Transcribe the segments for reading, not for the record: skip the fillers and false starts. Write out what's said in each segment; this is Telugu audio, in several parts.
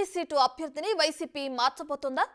ఎంపీ సీటు అభ్యర్థిని వైసీపీ మార్చబోతుందా?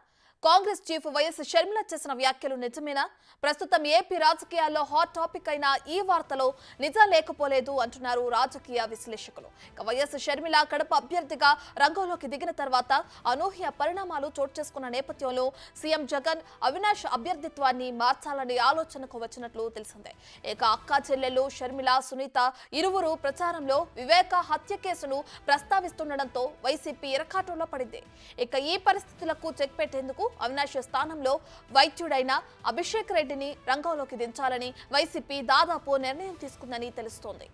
కాంగ్రెస్ చీఫ్ వైఎస్ షర్మిల చేసిన వ్యాఖ్యలు నిజమేనా? ప్రస్తుతం ఏపీ రాజకీయాల్లో హాట్ టాపిక్ అయిన ఈ వార్తలో నిజం లేకపోలేదు అంటున్నారు రాజకీయ విశ్లేషకులు. వైఎస్ షర్మిల కడప అభ్యర్థిగా రంగంలోకి దిగిన తర్వాత అనూహ్య పరిణామాలు చోటు చేసుకున్న నేపథ్యంలో సీఎం జగన్ అవినాష్ అభ్యర్థిత్వాన్ని మార్చాలనే ఆలోచనకు వచ్చినట్లు తెలిసిందే. ఇక అక్కా చెల్లెలు షర్మిల, సునీత ఇరువురు ప్రచారంలో వివేక హత్య కేసును ప్రస్తావిస్తుండటంతో వైసీపీ ఇరకాటంలో పడింది. ఇక ఈ పరిస్థితులకు చెక్ పెట్టేందుకు అవినాష్ స్థానంలో వైద్యుడైన అభిషేక్ రెడ్డిని రంగంలోకి దించాలని వైసీపీ దాదాపు నిర్ణయం తీసుకుందని తెలుస్తోంది.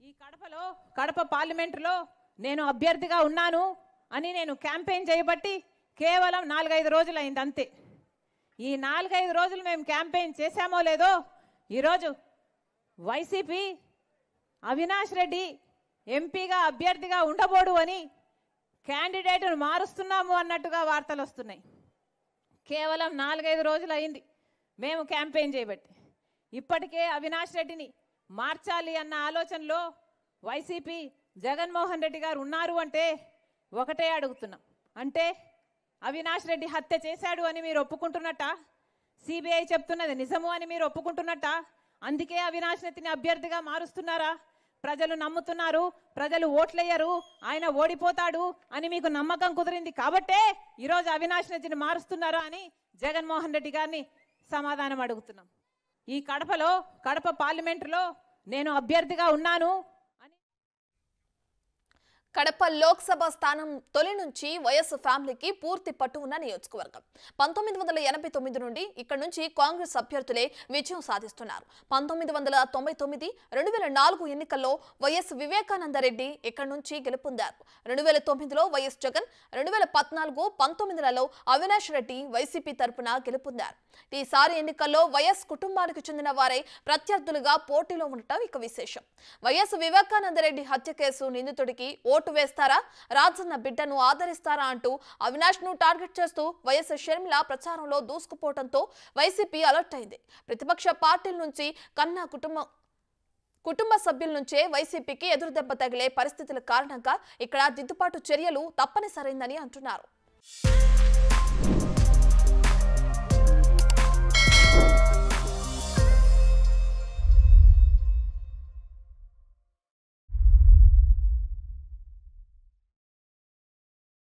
ఈ కడప పార్లమెంటులో నేను అభ్యర్థిగా ఉన్నాను అని నేను క్యాంపెయిన్ చేయబట్టి కేవలం 4-5 రోజులు అయింది అంతే. ఈ 4-5 రోజులు మేము క్యాంపెయిన్ చేశామో లేదో ఈరోజు వైసీపీ అవినాష్ రెడ్డి ఎంపీగా అభ్యర్థిగా ఉండబోడు అని క్యాండిడేట్ను మారుస్తున్నాము అన్నట్టుగా వార్తలు వస్తున్నాయి. కేవలం 4-5 రోజులు అయింది మేము క్యాంపెయిన్ చేయబట్టి. ఇప్పటికే అవినాష్ రెడ్డిని మార్చాలి అన్న ఆలోచనలో వైసీపీ జగన్మోహన్ రెడ్డి గారు ఉన్నారు అంటే ఒకటే అడుగుతున్నాం, అంటే అవినాష్ రెడ్డి హత్య చేశాడు అని మీరు ఒప్పుకుంటున్నట్ట? సిబిఐ చెప్తున్నది నిజము అని మీరు ఒప్పుకుంటున్నట్ట? అందుకే అవినాష్ రెడ్డిని అభ్యర్థిగా మారుస్తున్నారా? ప్రజలు నమ్ముతున్నారు, ప్రజలు ఓట్లేయరు, ఆయన ఓడిపోతాడు అని మీకు నమ్మకం కుదిరింది కాబట్టే ఈరోజు అవినాష్ రెడ్డిని మారుస్తున్నారా అని జగన్మోహన్ రెడ్డి గారిని సమాధానం అడుగుతున్నాం. ఈ కడప పార్లమెంటులో నేను అభ్యర్థిగా ఉన్నాను. కడప లోక్సభ స్థానం తొలి నుంచి వైఎస్ ఫ్యామిలీకి పూర్తి పట్టు ఉన్న నియోజకవర్గం. 1989 నుండి ఇక్కడ నుంచి కాంగ్రెస్ అభ్యర్థులే విజయం సాధిస్తున్నారు. 1999, 2004 ఎన్నికల్లో వైఎస్ వివేకానందరెడ్డి ఇక్కడ నుంచి గెలుపొందారు. 2009లో వైఎస్ జగన్, 2014, 19లలో అవినాష్ రెడ్డి వైసీపీ తరపున గెలుపొందారు. ఈసారి ఎన్నికల్లో వైఎస్ కుటుంబానికి చెందిన వారే ప్రత్యర్థులుగా పోటీలో ఉండటం ఇక విశేషం. వైఎస్ వివేకానందరెడ్డి హత్య కేసు నిందితుడికి ఓటు వేస్తారా, రాజన్న బిడ్డను ఆదరిస్తారా అంటూ అవినాష్ ను టార్గెట్ చేస్తూ వైఎస్ షర్మిల ప్రచారంలో దూసుకుపోవడంతో వైసీపీ అలర్ట్ అయింది. ప్రతిపక్ష పార్టీల నుంచి కన్నా కుటుంబ సభ్యుల నుంచే వైసీపీకి ఎదురుదెబ్బ తగిలే పరిస్థితుల కారణంగా ఇక్కడ దిద్దుబాటు చర్యలు తప్పనిసరైందని అంటున్నారు.